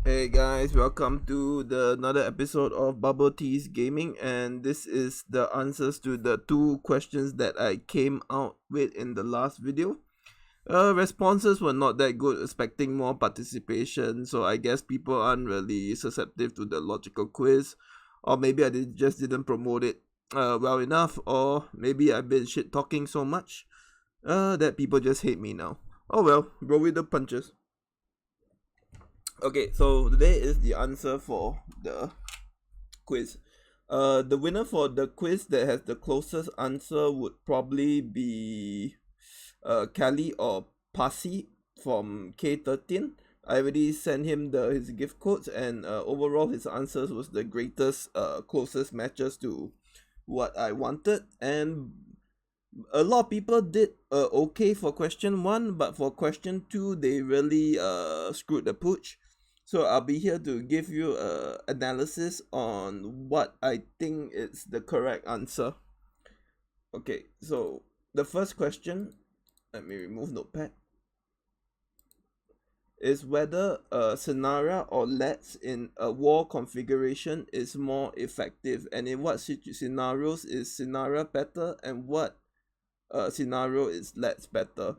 Hey guys, welcome to another episode of BubbleteaS Gaming, and this is the answers to the two questions that I came out with in the last video. Responses were not that good, expecting more participation, so I guess people aren't really susceptible to the logical quiz, or maybe I just didn't promote it well enough, or maybe I've been shit talking so much that people just hate me now. Oh well, roll with the punches. Okay, so today is the answer for the quiz. The winner for the quiz that has the closest answer would probably be Kelly or Pasi from K13. I already sent him his gift codes, and overall his answers was the greatest, closest matches to what I wanted. And a lot of people did okay for question 1, but for question 2 they really screwed the pooch. So I'll be here to give you analysis on what I think is the correct answer. Okay, so the first question, let me remove notepad, is whether Sonara or LEDs in a wall configuration is more effective, and in what scenarios is Sonara better, and what scenario is LEDs better.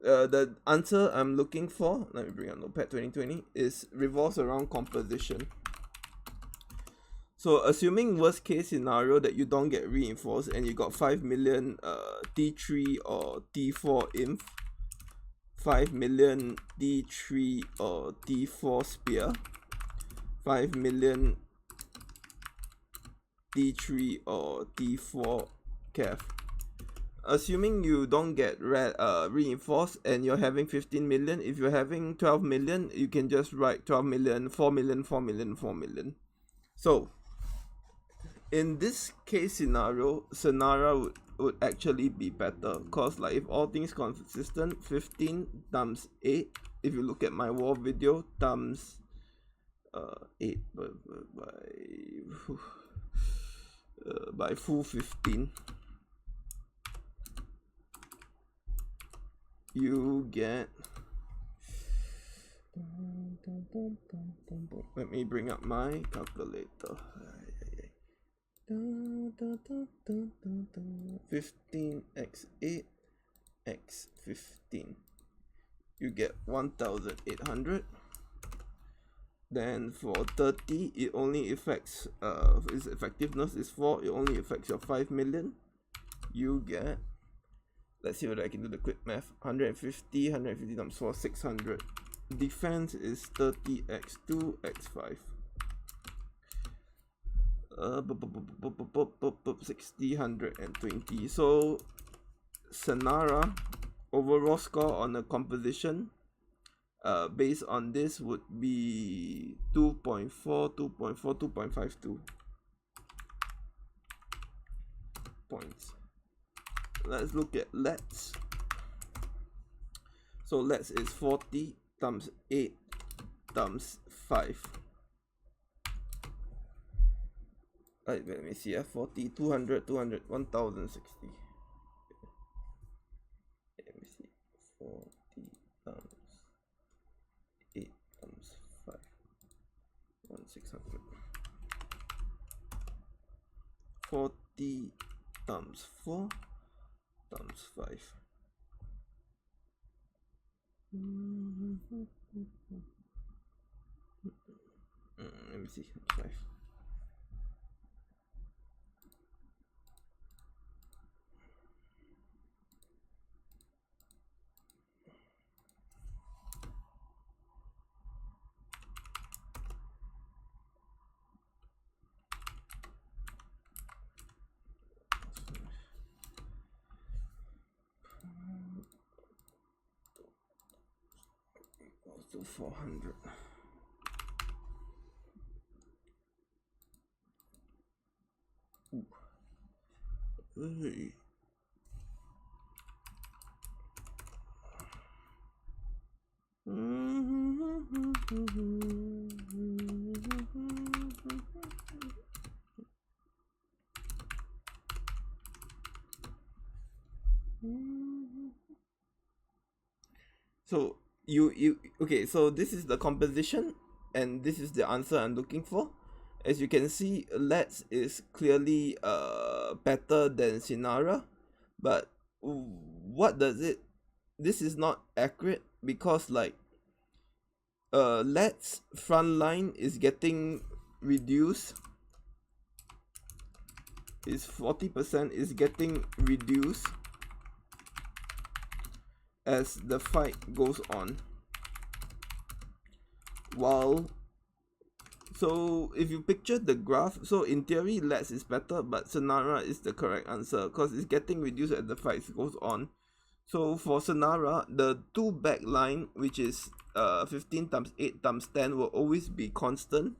The answer I'm looking for, let me bring up Notepad 2020, is revolves around composition. So assuming worst case scenario that you don't get reinforced and you got 5 million T3 or T4 inf, 5 million T3 or T4 spear, 5 million T3 or T4 calf. Assuming you don't get reinforced and you're having 15 million, if you're having 12 million, you can just write 12 million, 4 million, 4 million, 4 million. So, in this case scenario, Sonara would actually be better, because like if all things consistent, 15 times 8, if you look at my wall video, times 8 by full 15, you get, let me bring up my calculator. 15 x 8 x 15, you get 1800. Then for 30, it only affects its effectiveness is 4, it only affects your 5 million. You get, let's see whether I can do the quick math, 150 times 4, 600. Defense is 30 x 2 x 5. 60, 120. So Sonara overall score on a composition based on this would be 2.4, 2.52 points. Let's look at LEDs. So LEDs is 40 times 8 times 5. Let me see, 40, 200, 200, 1060. Let me see, 40 times 8 times 5, 1600. 40 times 4 times 5. Let me see, 5. To 400. Hey. So you okay, so this is the composition. and this is the answer I'm looking for. As you can see, Let's is clearly better than Sinara, but what does it? This is not accurate because like Let's front line is getting reduced. Is 40% is getting reduced as the fight goes on. While so if you picture the graph, so in theory Let's is better, but Sinara is the correct answer because it's getting reduced as the fight goes on. So for Sinara, the 2 back line, which is 15 times 8 times 10, will always be constant,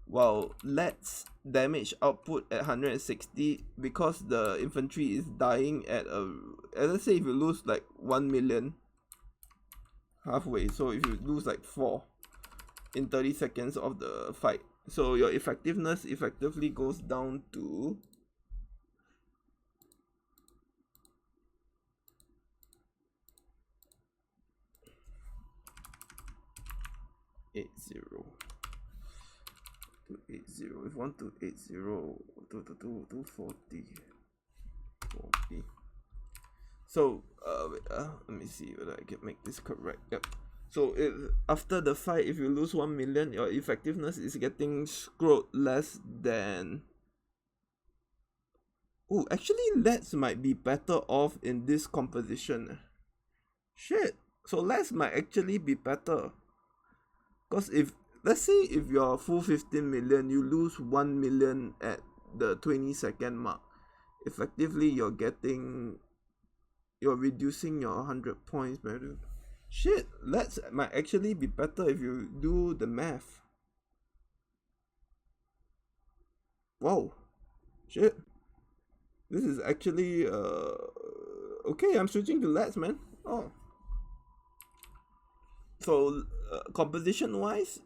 while Let's damage output at 160 because the infantry is dying at let's say if you lose like 1 million halfway, so if you lose like 4 in 30 seconds of the fight, so your effectiveness effectively goes down to 80 to 80. If 1 to 80 to 240 40. So let me see whether I can make this correct. Yep. So after the fight, if you lose 1 million, your effectiveness is getting screwed less than. Oh, actually, Let's might be better off in this composition. Shit. So Let's might actually be better. Because if, let's say if you're full 15 million, you lose 1 million at the 20-second mark. Effectively, you're reducing your 100 points. Shit, Let's might actually be better if you do the math. Wow. Shit. This is actually, okay, I'm switching to Let's, man. Oh. So, composition-wise,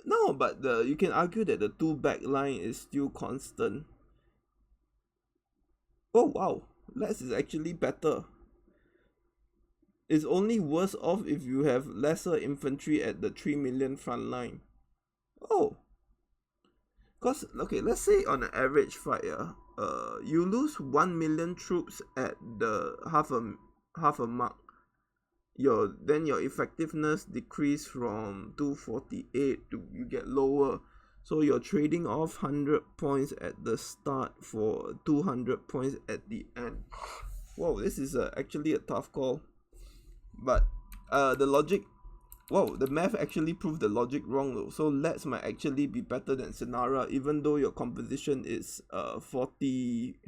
no, but you can argue that the 2 back line is still constant. Oh, wow. Let's is actually better. It's only worse off if you have lesser infantry at the 3 million front line. Oh. Because, okay, let's say on an average fight, you lose 1 million troops at the half a mark. Then your effectiveness decrease from 248 to you get lower. So you're trading off 100 points at the start for 200 points at the end. Whoa, this is actually a tough call. But the logic, whoa, the math actually proved the logic wrong though. So Let's might actually be better than Sinara, even though your composition is 40.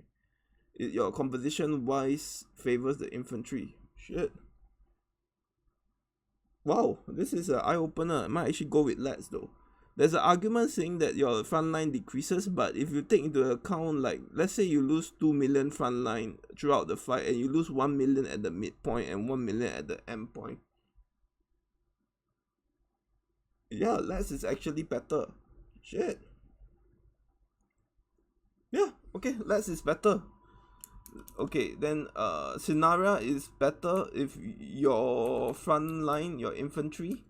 Your composition wise favors the infantry. Shit. Wow, this is an eye-opener. I might actually go with Let's though. There's an argument saying that your front line decreases, but if you take into account, like, let's say you lose 2 million front line throughout the fight, and you lose 1 million at the midpoint and 1 million at the end point. Yeah, Let's is actually better. Shit. Yeah, okay, Let's is better. Okay, then Sinara is better if your front line, your infantry,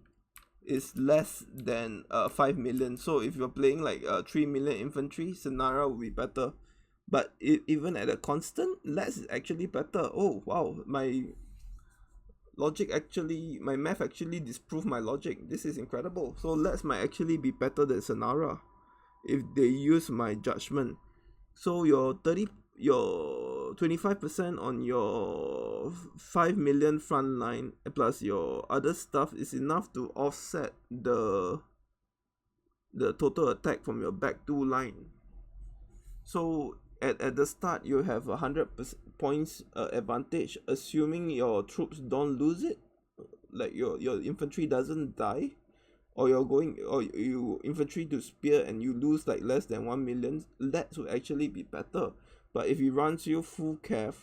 is less than 5 million. So if you're playing like 3 million infantry, Sinara will be better. But even at a constant, Let's is actually better. Oh wow, my math actually disproved my logic. This is incredible. So Let's might actually be better than Sinara if they use my judgment. So your 25% on your 5 million front line plus your other stuff is enough to offset the total attack from your back 2 line. So at the start you have 100 points advantage, assuming your troops don't lose it, like your infantry doesn't die, or you infantry to spear and you lose like less than 1 million. That would actually be better. But if he runs you full cav,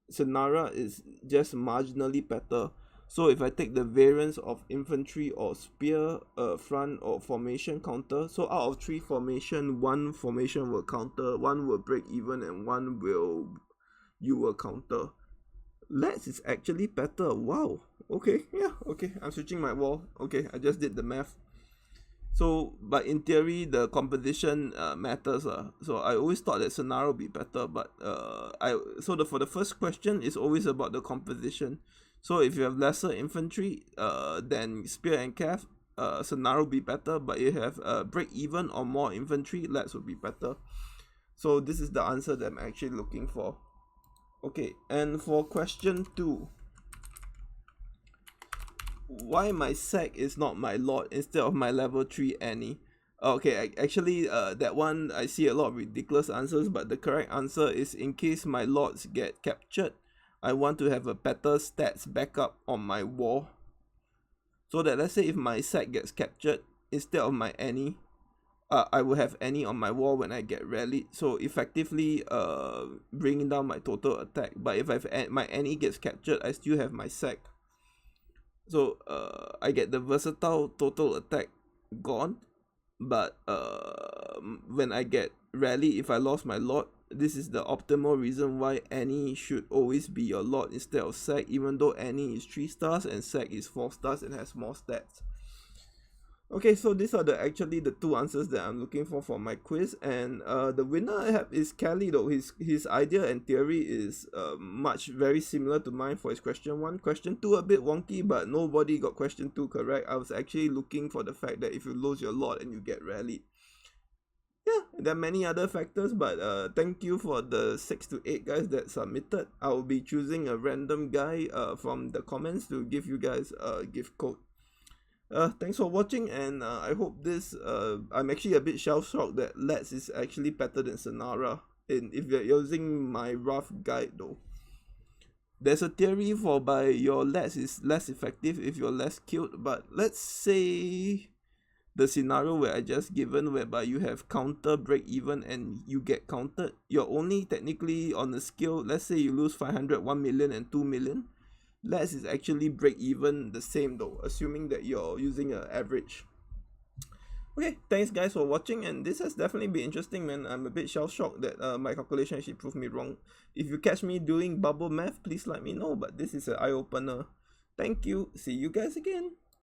Sinara is just marginally better. So if I take the variance of infantry or spear, front or formation counter, so out of 3 formation, 1 formation will counter, 1 will break even, and 1 you will counter. Let's is actually better. Wow. Okay, yeah, okay. I'm switching my wall. Okay, I just did the math. So, but in theory, the composition matters. So I always thought that scenario would be better, but for the first question, it's always about the composition. So if you have lesser infantry than spear and cav, scenario will be better. But if you have break even or more infantry, lats will be better. So this is the answer that I'm actually looking for. Okay, and for question 2, why my sec is not my lord instead of my level 3 Annie? Okay, actually that one I see a lot of ridiculous answers, but the correct answer is in case my lords get captured, I want to have a better stats backup on my war. So that let's say if my sec gets captured, instead of my Annie, I will have Annie on my wall when I get rallied, so effectively bringing down my total attack. But if my Annie gets captured, I still have my sec. So I get the versatile total attack gone, but when I get rally, if I lost my lord, this is the optimal reason why Annie should always be your lord instead of sec, even though Annie is 3 stars and sec is 4 stars and has more stats. Okay, so these are actually the 2 answers that I'm looking for my quiz, and the winner I have is Kelly, though his idea and theory is very similar to mine for his question 1. Question 2 a bit wonky, but nobody got question 2 correct. I was actually looking for the fact that if you lose your lord and you get rallied. Yeah, there are many other factors, but thank you for the 6 to 8 guys that submitted. I will be choosing a random guy from the comments to give you guys a gift code. Thanks for watching, and I hope this I'm actually a bit shell-shocked that lats is actually better than Sonara if you're using my rough guide though. There's a theory for by your lats is less effective if you're less killed, but let's say the scenario where I just given, whereby you have counter break even and you get countered, you're only technically on the scale, let's say you lose 500, 1 million and 2 million. Lats is actually break even the same though, assuming that you're using an average. Okay, thanks guys for watching, and this has definitely been interesting, man. I'm a bit shell-shocked that my calculation actually proved me wrong. If you catch me doing bubble math, please let me know, but this is an eye-opener. Thank you, see you guys again.